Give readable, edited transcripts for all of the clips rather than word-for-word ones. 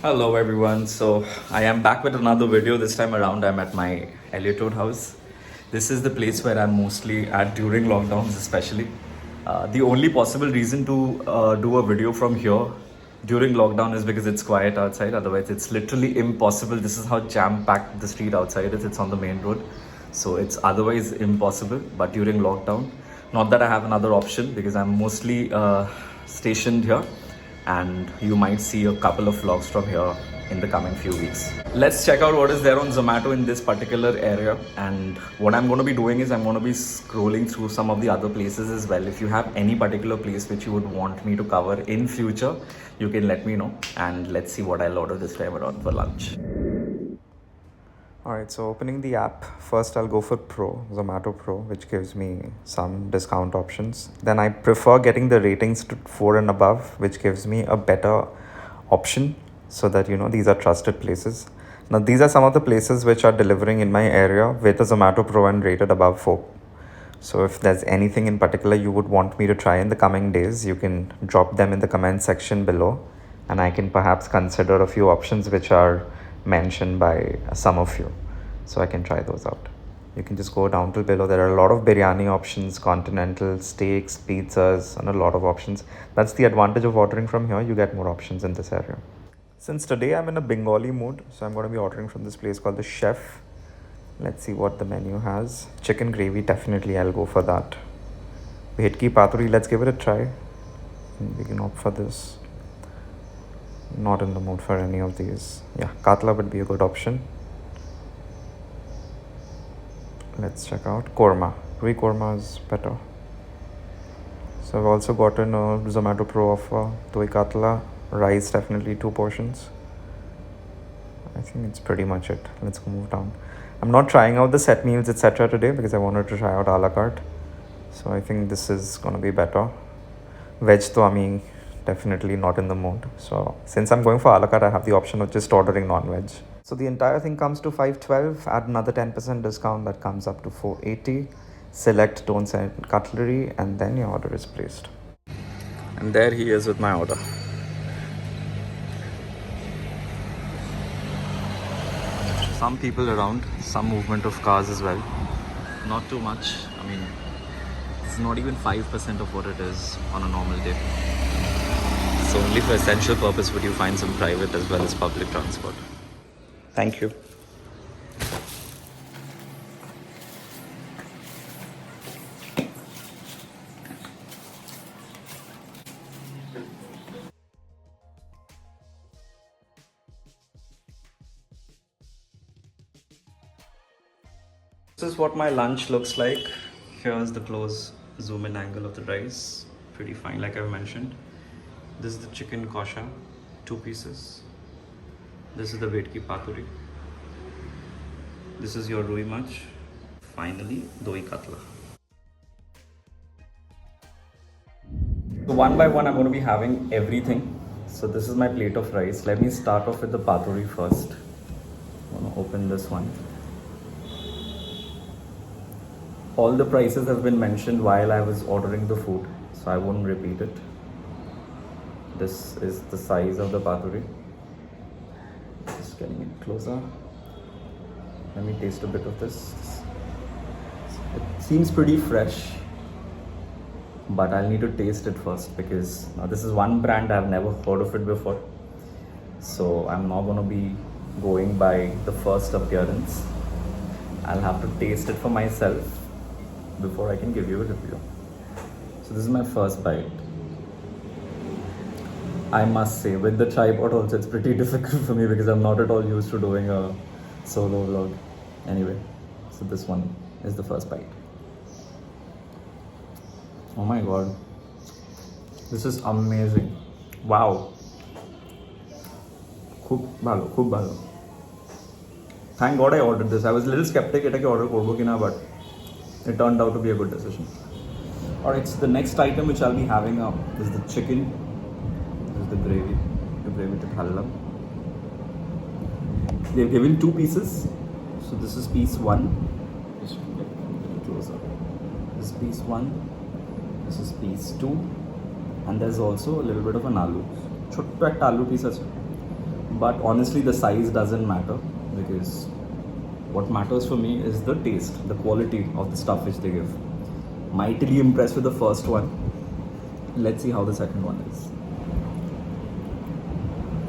Hello everyone. So I am back with another video. This time around I'm at my Elliot Road house. This is the place where I'm mostly at during lockdowns especially. The only possible reason to do a video from here during lockdown is because it's quiet outside. Otherwise it's literally impossible. This is how jam-packed the street outside is. It's on the main road. So it's otherwise impossible. But during lockdown, not that I have another option because I'm mostly stationed here and you might see a couple of vlogs from here in the coming few weeks. Let's check out what is there on Zomato in this particular area, and what I'm going to be doing is I'm going to be scrolling through some of the other places as well. If you have any particular place which you would want me to cover in future, you can let me know, and let's see what I'll order this time around for lunch. Alright, so opening the app, first I'll go for Pro, Zomato Pro, which gives me some discount options. Then I prefer getting the ratings to 4 and above, which gives me a better option so that these are trusted places. Now, these are some of the places which are delivering in my area with the Zomato Pro and rated above 4. So if there's anything in particular you would want me to try in the coming days, you can drop them in the comment section below, and I can perhaps consider a few options which are mentioned by some of you, so I can try those out. You can just go down till below. There are a lot of biryani options, continental, steaks, pizzas, and a lot of options. That's the advantage of ordering from here. You get more options in this area. Since today I'm in a Bengali mood, so I'm going to be ordering from this place called the Chef. Let's see what the menu has. Chicken gravy, definitely I'll go for that. Bhetki paturi, let's give it a try. We can opt for this. Not in the mood for any of these. Yeah, katla would be a good option. Let's check out korma. Rui korma is better. So I've also gotten a Zomato Pro offer. Doi katla, rice definitely 2 portions. I think it's pretty much it. Let's go move down. I'm not trying out the set meals etc. today because I wanted to try out a la carte. So I think this is going to be better. Veg to I'm definitely not in the mood. So since I'm going for a la carte, I have the option of just ordering non-veg. So the entire thing comes to 512. Add another 10% discount, that comes up to 480. Select don't send cutlery, and then your order is placed. And there he is with my order. Some people around, some movement of cars as well. Not too much. I mean, it's not even 5% of what it is on a normal day. So only for essential purpose would you find some private as well as public transport. Thank you. This is what my lunch looks like. Here's the close zoom in angle of the rice. Pretty fine, like I've mentioned. This is the chicken kosha, 2 pieces. This is the vetki paturi. This is your rui mach. Finally, doi katla. So one by one, I'm going to be having everything. So this is my plate of rice. Let me start off with the paturi first. I'm going to open this one. All the prices have been mentioned while I was ordering the food, so I won't repeat it. This is the size of the paturi. Just getting it closer. Let me taste a bit of this. It seems pretty fresh, but I'll need to taste it first because this is one brand I've never heard of it before. So I'm not going to be going by the first appearance. I'll have to taste it for myself before I can give you a review. So this is my first bite. I must say, with the tripod also, it's pretty difficult for me because I'm not at all used to doing a solo vlog. Anyway, so this one is the first bite. Oh my god, this is amazing. Wow. Khub bhalo. Thank god I ordered this. I was a little skeptic এটা কি order করব কিনা, but it turned out to be a good decision. Alright, so the next item which I'll be having is the chicken. This is the gravy. The gravy to bhalla. They've given 2 pieces. So this is piece 1. Just get a little closer. This is piece 1. This is piece 2. And there's also a little bit of an aloo. ছোট্ট একটা আলু piece আছে. But honestly, the size doesn't matter, because what matters for me is the taste, the quality of the stuff which they give. Mightily impressed with the first one. Let's see how the second one is.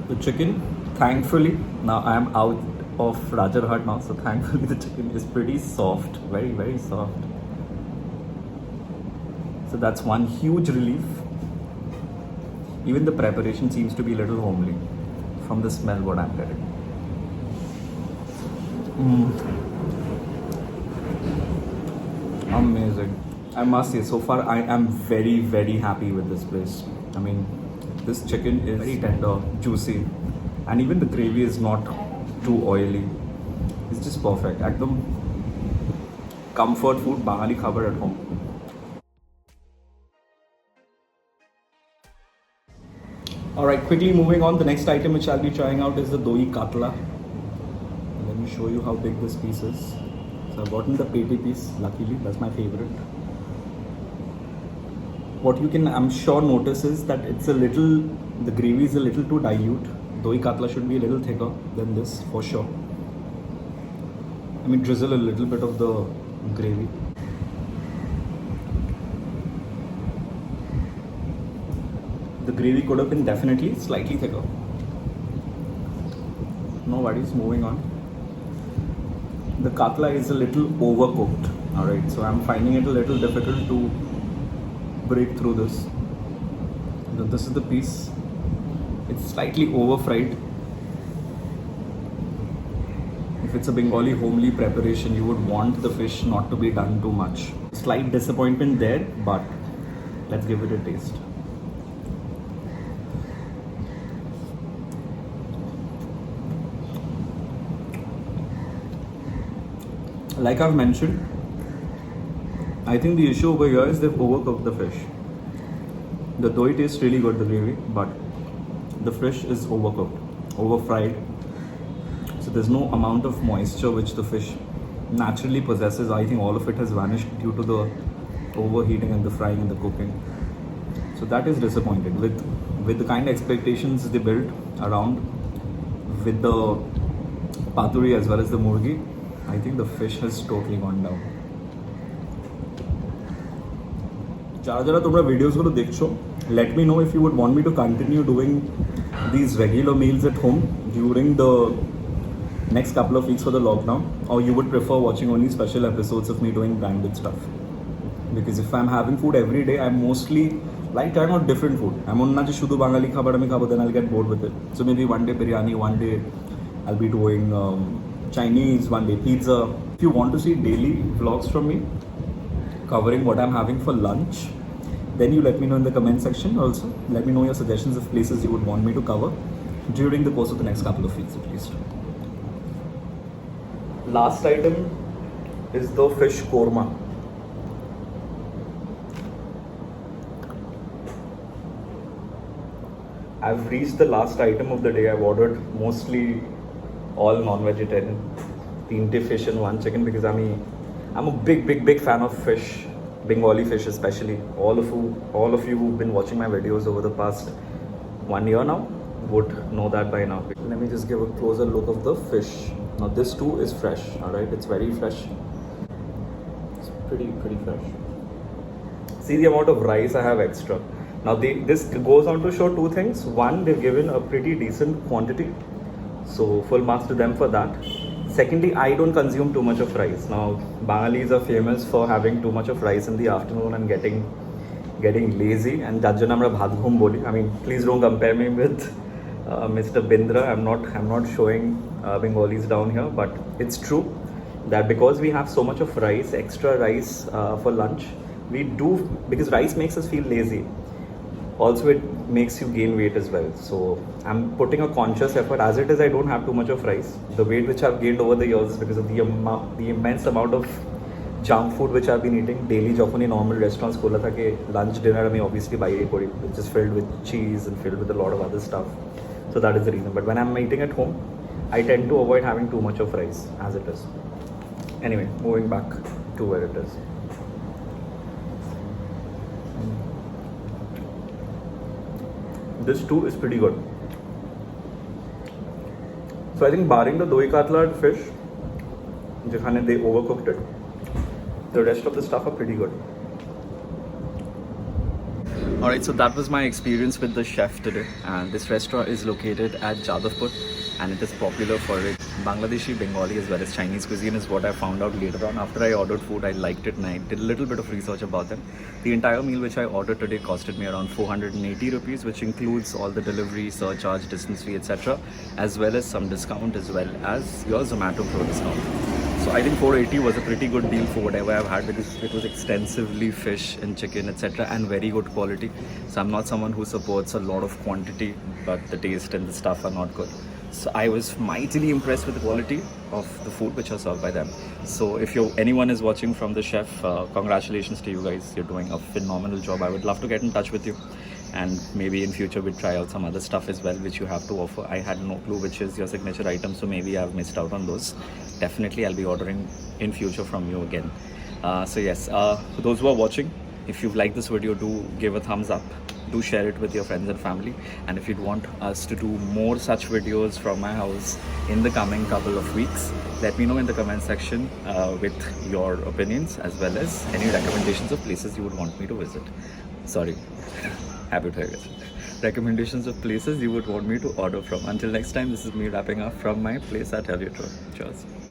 The chicken, thankfully, now I am out of Rajarhat now, so thankfully the chicken is pretty soft, very, very soft. So that's one huge relief. Even the preparation seems to be a little homely from the smell what I'm getting. Amazing. I must say, so far I am very, very happy with this place. I mean, this chicken is very tender, juicy, and even the gravy is not too oily. It's just perfect. Ekdam comfort food, Bangali khabar at home. Alright, quickly moving on. The next item which I'll be trying out is the doi katla. Let me show you how big this piece is. So I've gotten the peti piece, luckily, that's my favorite. What you can, I'm sure, notice is that the gravy is a little too dilute. Doi katla should be a little thicker than this, for sure. I mean, drizzle a little bit of the gravy. The gravy could have been definitely slightly thicker. No worries, moving on. The katla is a little overcooked. Alright, so I'm finding it a little difficult to break through this. This is the piece. It's slightly over fried. If it's a Bengali homely preparation, you would want the fish not to be done too much. Slight disappointment there, but let's give it a taste. Like I've mentioned, I think the issue over here is they've overcooked the fish. The doi tastes really good, the gravy, but the fish is overcooked, over fried. So there's no amount of moisture which the fish naturally possesses. I think all of it has vanished due to the overheating and the frying and the cooking. So that is disappointed. With the kind of expectations they built around, with the paturi as well as the murgi, I think the fish has totally gone down. যারা তোমরা ভিডিওসগুলো দেখছো, let me know if you would want me to continue doing these regular meals at home during the next couple of weeks for the lockdown, or you would prefer watching only special episodes of me doing branded stuff. Because if I'm having food every day, I'm mostly like trying out different food. I'm not just শুধু বাঙালি খাবার আমি খাবো, then I'll get bored with it. So maybe one day biryani, one day I'll be doing Chinese, one day pizza. If you want to see daily vlogs from me covering what I'm having for lunch, then you let me know in the comment section. Also let me know your suggestions of places you would want me to cover during the course of the next couple of weeks at least. Last item is the fish korma. I've reached the last item of the day. I've ordered mostly all non-vegetarian, 3 fish and 1 chicken, because I'm a big fan of fish, Bengali fish especially. All of you who've been watching my videos over the past 1 year now would know that by now. Let me just give a closer look of the fish. Now this too is fresh, alright, it's very fresh. It's pretty fresh. See the amount of rice I have extra. Now this goes on to show 2 things. One, they've given a pretty decent quantity, so full marks to them for that. Secondly, I don't consume too much of rice. Now Bangalis are famous for having too much of rice in the afternoon and getting lazy, and যার জন্য আমরা ভাত ঘুম বলি. I mean, please don't compare me with Mr. Bindra. I'm not showing Bengalis down here, but it's true that because we have so much of rice, extra rice for lunch, we do, because rice makes us feel lazy. Also, it makes you gain weight as well. So I'm putting a conscious effort. As it is, I don't have too much of rice. The weight which I've gained over the years is because of the immense amount of junk food which I've been eating daily. যখনই normal restaurants খোলা থাকে, lunch, dinner আমি obviously বাইরে করি, which is filled with cheese and filled with a lot of other stuff. So that is the reason. But when I'm eating at home, I tend to avoid having too much of rice as it is. Anyway, moving back to where it is. This too is pretty good. So I think barring the doi katla fish, jekhane they overcooked it, the rest of the stuff are pretty good. Alright, so that was my experience with the chef today, and this restaurant is located at Jadavpur and it is popular for its Bangladeshi, Bengali as well as Chinese cuisine is what I found out later on. After I ordered food, I liked it and I did a little bit of research about them. The entire meal which I ordered today costed me around 480 rupees, which includes all the delivery, surcharge, distance fee, etc. as well as some discount as well as your Zomato Pro discount. So I think 480 was a pretty good deal for whatever I've had because it was extensively fish and chicken etc. and very good quality. So I'm not someone who supports a lot of quantity but the taste and the stuff are not good. So I was mightily impressed with the quality of the food which was served by them. So if anyone is watching from the chef, congratulations to you guys. You're doing a phenomenal job. I would love to get in touch with you. And maybe in future we'll try out some other stuff as well which you have to offer. I had no clue which is your signature item, so maybe I've missed out on those. Definitely I'll be ordering in future from you again. So yes, for those who are watching, if you've liked this video, do give a thumbs up. Do share it with your friends and family. And if you'd want us to do more such videos from my house in the coming couple of weeks, let me know in the comment section with your opinions as well as any recommendations of places you would want me to visit. Sorry. Habit hai guys. Recommendations of places you would want me to order from. Until next time, this is me wrapping up from my place at Elliot Road. Cheers.